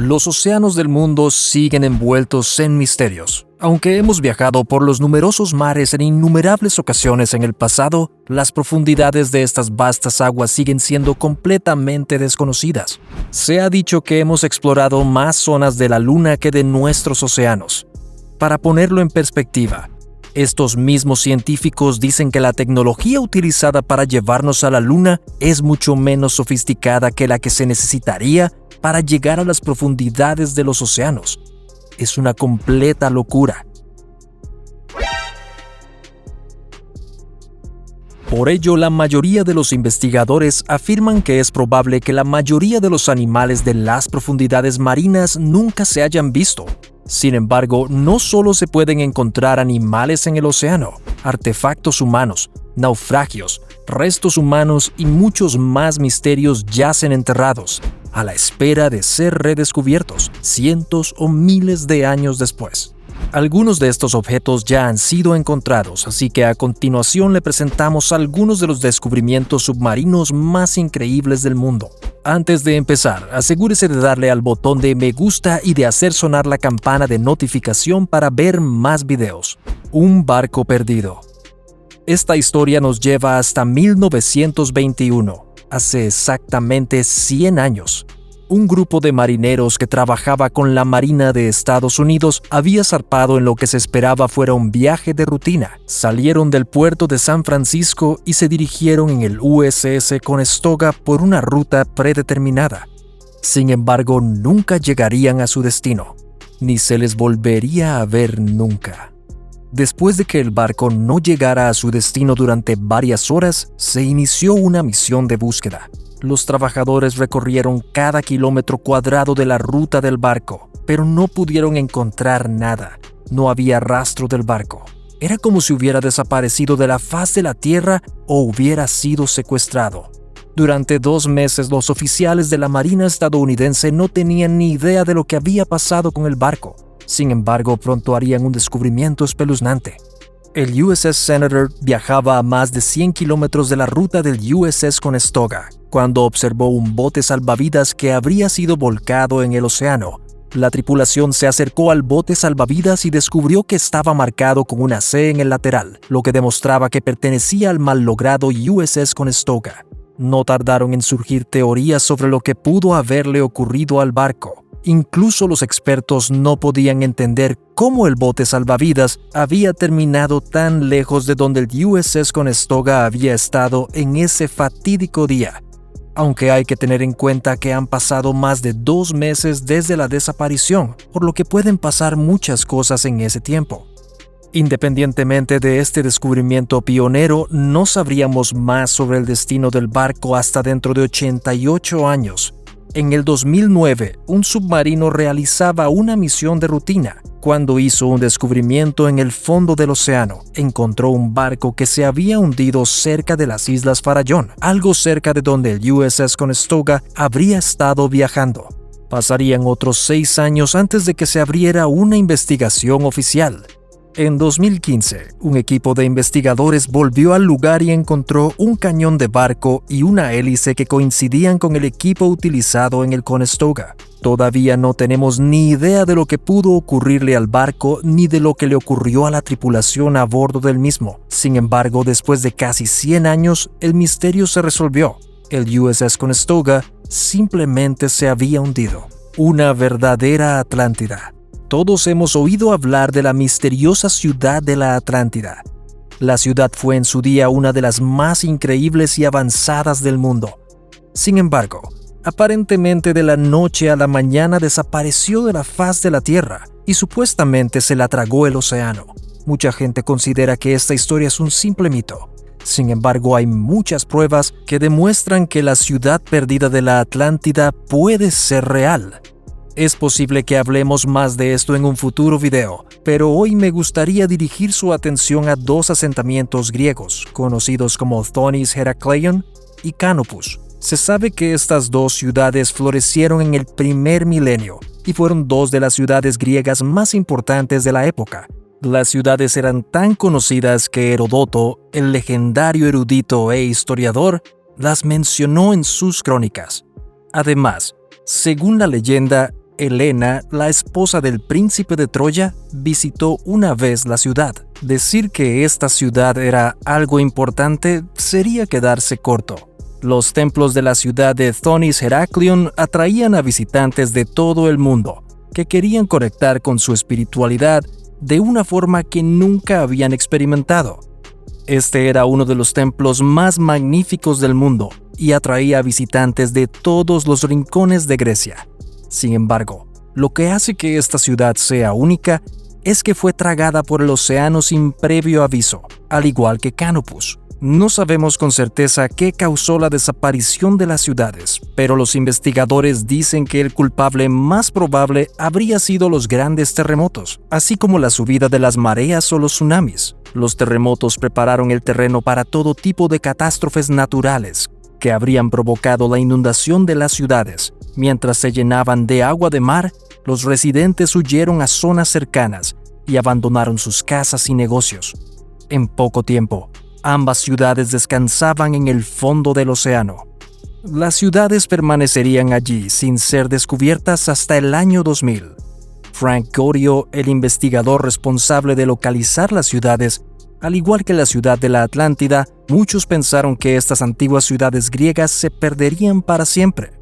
Los océanos del mundo siguen envueltos en misterios. Aunque hemos viajado por los numerosos mares en innumerables ocasiones en el pasado, las profundidades de estas vastas aguas siguen siendo completamente desconocidas. Se ha dicho que hemos explorado más zonas de la Luna que de nuestros océanos. Para ponerlo en perspectiva, estos mismos científicos dicen que la tecnología utilizada para llevarnos a la Luna es mucho menos sofisticada que la que se necesitaría para llegar a las profundidades de los océanos. Es una completa locura. Por ello, la mayoría de los investigadores afirman que es probable que la mayoría de los animales de las profundidades marinas nunca se hayan visto. Sin embargo, no solo se pueden encontrar animales en el océano, artefactos humanos, naufragios, restos humanos y muchos más misterios yacen enterrados, a la espera de ser redescubiertos cientos o miles de años después. Algunos de estos objetos ya han sido encontrados, así que a continuación le presentamos algunos de los descubrimientos submarinos más increíbles del mundo. Antes de empezar, asegúrese de darle al botón de me gusta y de hacer sonar la campana de notificación para ver más videos. Un barco perdido. Esta historia nos lleva hasta 1921, hace exactamente 100 años. Un grupo de marineros que trabajaba con la Marina de Estados Unidos había zarpado en lo que se esperaba fuera un viaje de rutina. Salieron del puerto de San Francisco y se dirigieron en el USS Conestoga por una ruta predeterminada. Sin embargo, nunca llegarían a su destino, ni se les volvería a ver nunca. Después de que el barco no llegara a su destino durante varias horas, se inició una misión de búsqueda. Los trabajadores recorrieron cada kilómetro cuadrado de la ruta del barco, pero no pudieron encontrar nada. No había rastro del barco. Era como si hubiera desaparecido de la faz de la tierra o hubiera sido secuestrado. Durante 2 meses, los oficiales de la Marina estadounidense no tenían ni idea de lo que había pasado con el barco. Sin embargo, pronto harían un descubrimiento espeluznante. El USS Senator viajaba a más de 100 kilómetros de la ruta del USS Conestoga, cuando observó un bote salvavidas que habría sido volcado en el océano. La tripulación se acercó al bote salvavidas y descubrió que estaba marcado con una C en el lateral, lo que demostraba que pertenecía al mal-logrado USS Conestoga. No tardaron en surgir teorías sobre lo que pudo haberle ocurrido al barco. Incluso los expertos no podían entender cómo el bote salvavidas había terminado tan lejos de donde el USS Conestoga había estado en ese fatídico día. Aunque hay que tener en cuenta que han pasado más de 2 meses desde la desaparición, por lo que pueden pasar muchas cosas en ese tiempo. Independientemente de este descubrimiento pionero, no sabríamos más sobre el destino del barco hasta dentro de 88 años. En el 2009, un submarino realizaba una misión de rutina. Cuando hizo un descubrimiento en el fondo del océano, encontró un barco que se había hundido cerca de las Islas Farallón, algo cerca de donde el USS Conestoga habría estado viajando. Pasarían otros 6 años antes de que se abriera una investigación oficial. En 2015, un equipo de investigadores volvió al lugar y encontró un cañón de barco y una hélice que coincidían con el equipo utilizado en el Conestoga. Todavía no tenemos ni idea de lo que pudo ocurrirle al barco ni de lo que le ocurrió a la tripulación a bordo del mismo. Sin embargo, después de casi 100 años, el misterio se resolvió. El USS Conestoga simplemente se había hundido. Una verdadera Atlántida. Todos hemos oído hablar de la misteriosa ciudad de la Atlántida. La ciudad fue en su día una de las más increíbles y avanzadas del mundo. Sin embargo, aparentemente de la noche a la mañana desapareció de la faz de la Tierra y supuestamente se la tragó el océano. Mucha gente considera que esta historia es un simple mito. Sin embargo, hay muchas pruebas que demuestran que la ciudad perdida de la Atlántida puede ser real. Es posible que hablemos más de esto en un futuro video, pero hoy me gustaría dirigir su atención a 2 asentamientos griegos, conocidos como Thonis Herakleion y Canopus. Se sabe que estas 2 ciudades florecieron en el primer milenio y fueron 2 de las ciudades griegas más importantes de la época. Las ciudades eran tan conocidas que Heródoto, el legendario erudito e historiador, las mencionó en sus crónicas. Además, según la leyenda, Helena, la esposa del príncipe de Troya, visitó una vez la ciudad. Decir que esta ciudad era algo importante sería quedarse corto. Los templos de la ciudad de Thonis Heraklion atraían a visitantes de todo el mundo, que querían conectar con su espiritualidad de una forma que nunca habían experimentado. Este era uno de los templos más magníficos del mundo y atraía a visitantes de todos los rincones de Grecia. Sin embargo, lo que hace que esta ciudad sea única es que fue tragada por el océano sin previo aviso, al igual que Canopus. No sabemos con certeza qué causó la desaparición de las ciudades, pero los investigadores dicen que el culpable más probable habría sido los grandes terremotos, así como la subida de las mareas o los tsunamis. Los terremotos prepararon el terreno para todo tipo de catástrofes naturales que habrían provocado la inundación de las ciudades. Mientras se llenaban de agua de mar, los residentes huyeron a zonas cercanas y abandonaron sus casas y negocios. En poco tiempo, ambas ciudades descansaban en el fondo del océano. Las ciudades permanecerían allí sin ser descubiertas hasta el año 2000. Frank Gorio, el investigador responsable de localizar las ciudades, al igual que la ciudad de la Atlántida, muchos pensaron que estas antiguas ciudades griegas se perderían para siempre.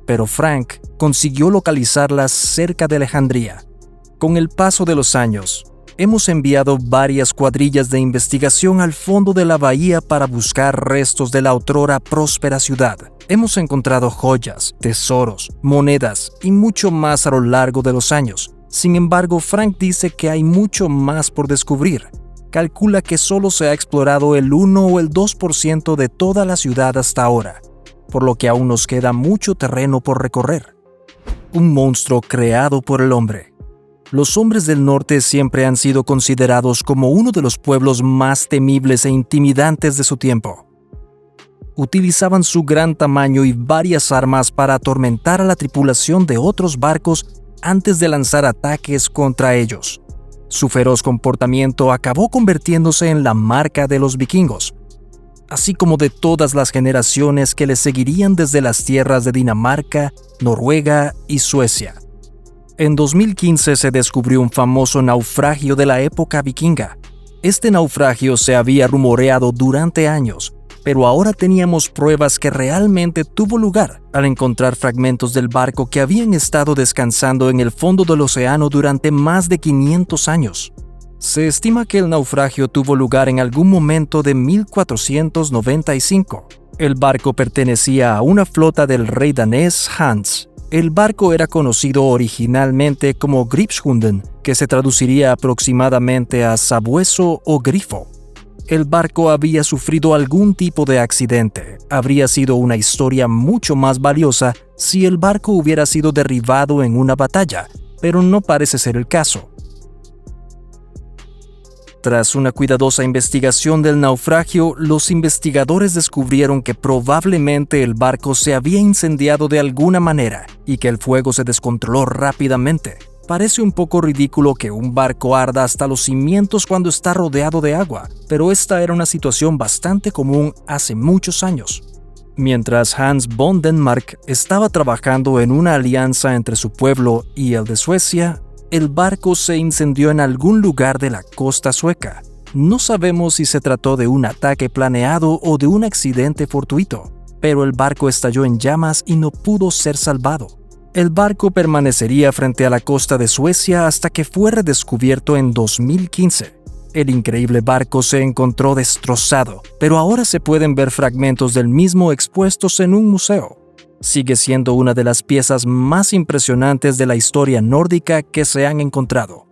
Pero Frank consiguió localizarlas cerca de Alejandría. Con el paso de los años, hemos enviado varias cuadrillas de investigación al fondo de la bahía para buscar restos de la otrora próspera ciudad. Hemos encontrado joyas, tesoros, monedas y mucho más a lo largo de los años. Sin embargo, Frank dice que hay mucho más por descubrir. Calcula que solo se ha explorado el 1 o el 2% de toda la ciudad hasta ahora, por lo que aún nos queda mucho terreno por recorrer. Un monstruo creado por el hombre. Los hombres del norte siempre han sido considerados como uno de los pueblos más temibles e intimidantes de su tiempo. Utilizaban su gran tamaño y varias armas para atormentar a la tripulación de otros barcos antes de lanzar ataques contra ellos. Su feroz comportamiento acabó convirtiéndose en la marca de los vikingos, así como de todas las generaciones que les seguirían desde las tierras de Dinamarca, Noruega y Suecia. En 2015 se descubrió un famoso naufragio de la época vikinga. Este naufragio se había rumoreado durante años, pero ahora teníamos pruebas que realmente tuvo lugar al encontrar fragmentos del barco que habían estado descansando en el fondo del océano durante más de 500 años. Se estima que el naufragio tuvo lugar en algún momento de 1495. El barco pertenecía a una flota del rey danés Hans. El barco era conocido originalmente como Gripshunden, que se traduciría aproximadamente a sabueso o grifo. El barco había sufrido algún tipo de accidente. Habría sido una historia mucho más valiosa si el barco hubiera sido derribado en una batalla, pero no parece ser el caso. Tras una cuidadosa investigación del naufragio, los investigadores descubrieron que probablemente el barco se había incendiado de alguna manera y que el fuego se descontroló rápidamente. Parece un poco ridículo que un barco arda hasta los cimientos cuando está rodeado de agua, pero esta era una situación bastante común hace muchos años. Mientras Hans von Denmark estaba trabajando en una alianza entre su pueblo y el de Suecia, el barco se incendió en algún lugar de la costa sueca. No sabemos si se trató de un ataque planeado o de un accidente fortuito, pero el barco estalló en llamas y no pudo ser salvado. El barco permanecería frente a la costa de Suecia hasta que fue redescubierto en 2015. El increíble barco se encontró destrozado, pero ahora se pueden ver fragmentos del mismo expuestos en un museo. Sigue siendo una de las piezas más impresionantes de la historia nórdica que se han encontrado.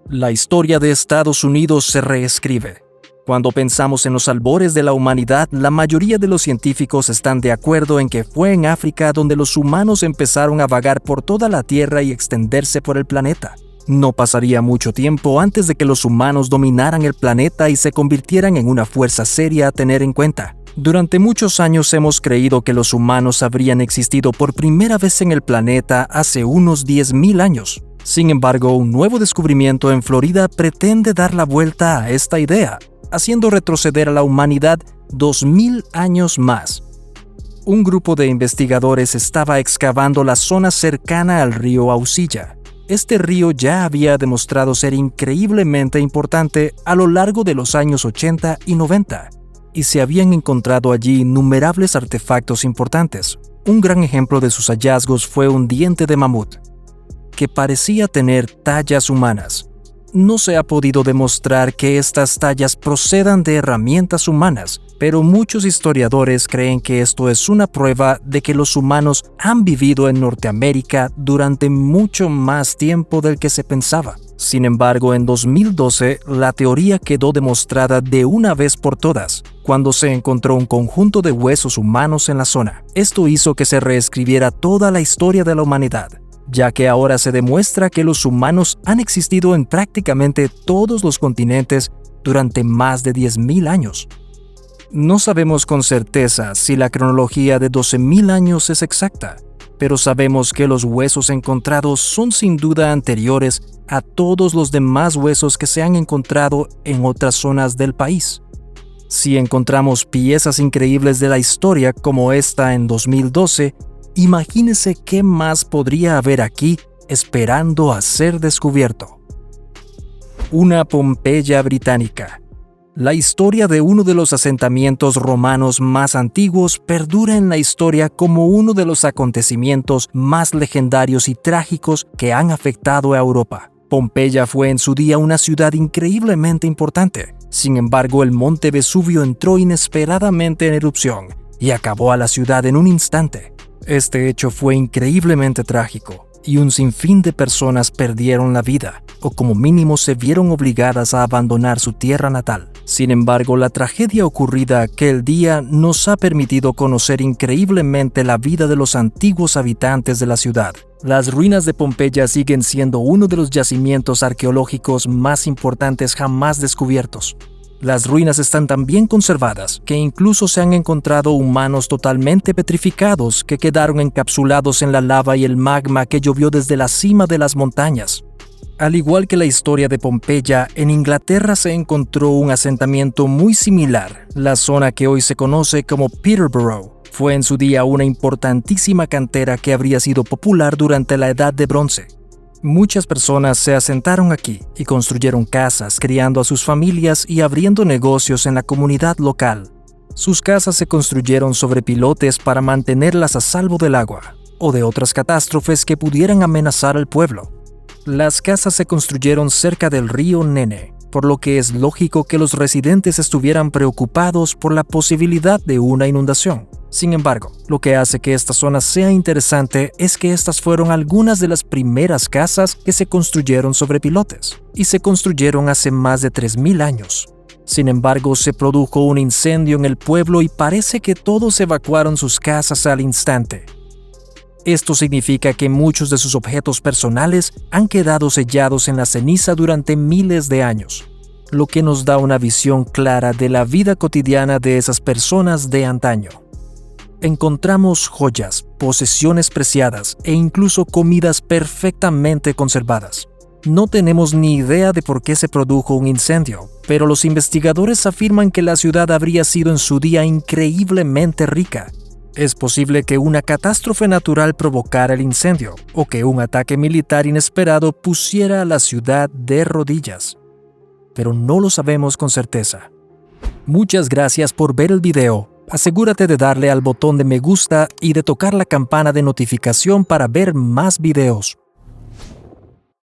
La historia de Estados Unidos se reescribe. Cuando pensamos en los albores de la humanidad, la mayoría de los científicos están de acuerdo en que fue en África donde los humanos empezaron a vagar por toda la Tierra y extenderse por el planeta. No pasaría mucho tiempo antes de que los humanos dominaran el planeta y se convirtieran en una fuerza seria a tener en cuenta. Durante muchos años hemos creído que los humanos habrían existido por primera vez en el planeta hace unos 10.000 años. Sin embargo, un nuevo descubrimiento en Florida pretende dar la vuelta a esta idea, haciendo retroceder a la humanidad 2000 años más. Un grupo de investigadores estaba excavando la zona cercana al río Aucilla. Este río ya había demostrado ser increíblemente importante a lo largo de los años 80 y 90, y se habían encontrado allí innumerables artefactos importantes. Un gran ejemplo de sus hallazgos fue un diente de mamut, que parecía tener tallas humanas. No se ha podido demostrar que estas tallas procedan de herramientas humanas, pero muchos historiadores creen que esto es una prueba de que los humanos han vivido en Norteamérica durante mucho más tiempo del que se pensaba. Sin embargo, en 2012, la teoría quedó demostrada de una vez por todas, cuando se encontró un conjunto de huesos humanos en la zona. Esto hizo que se reescribiera toda la historia de la humanidad, ya que ahora se demuestra que los humanos han existido en prácticamente todos los continentes durante más de 10.000 años. No sabemos con certeza si la cronología de 12.000 años es exacta, pero sabemos que los huesos encontrados son sin duda anteriores a todos los demás huesos que se han encontrado en otras zonas del país. Si encontramos piezas increíbles de la historia como esta en 2012, imagínese qué más podría haber aquí esperando a ser descubierto. Una Pompeya británica. La historia de uno de los asentamientos romanos más antiguos perdura en la historia como uno de los acontecimientos más legendarios y trágicos que han afectado a Europa. Pompeya fue en su día una ciudad increíblemente importante. Sin embargo, el monte Vesubio entró inesperadamente en erupción y acabó a la ciudad en un instante. Este hecho fue increíblemente trágico, y un sinfín de personas perdieron la vida, o como mínimo se vieron obligadas a abandonar su tierra natal. Sin embargo, la tragedia ocurrida aquel día nos ha permitido conocer increíblemente la vida de los antiguos habitantes de la ciudad. Las ruinas de Pompeya siguen siendo uno de los yacimientos arqueológicos más importantes jamás descubiertos. Las ruinas están tan bien conservadas que incluso se han encontrado humanos totalmente petrificados que quedaron encapsulados en la lava y el magma que llovió desde la cima de las montañas. Al igual que la historia de Pompeya, en Inglaterra se encontró un asentamiento muy similar. La zona que hoy se conoce como Peterborough fue en su día una importantísima cantera que habría sido popular durante la Edad de Bronce. Muchas personas se asentaron aquí y construyeron casas, criando a sus familias y abriendo negocios en la comunidad local. Sus casas se construyeron sobre pilotes para mantenerlas a salvo del agua o de otras catástrofes que pudieran amenazar al pueblo. Las casas se construyeron cerca del río Nene, por lo que es lógico que los residentes estuvieran preocupados por la posibilidad de una inundación. Sin embargo, lo que hace que esta zona sea interesante es que estas fueron algunas de las primeras casas que se construyeron sobre pilotes, y se construyeron hace más de 3.000 años. Sin embargo, se produjo un incendio en el pueblo y parece que todos evacuaron sus casas al instante. Esto significa que muchos de sus objetos personales han quedado sellados en la ceniza durante miles de años, lo que nos da una visión clara de la vida cotidiana de esas personas de antaño. Encontramos joyas, posesiones preciadas e incluso comidas perfectamente conservadas. No tenemos ni idea de por qué se produjo un incendio, pero los investigadores afirman que la ciudad habría sido en su día increíblemente rica. Es posible que una catástrofe natural provocara el incendio, o que un ataque militar inesperado pusiera a la ciudad de rodillas. Pero no lo sabemos con certeza. Muchas gracias por ver el video. Asegúrate de darle al botón de me gusta y de tocar la campana de notificación para ver más videos.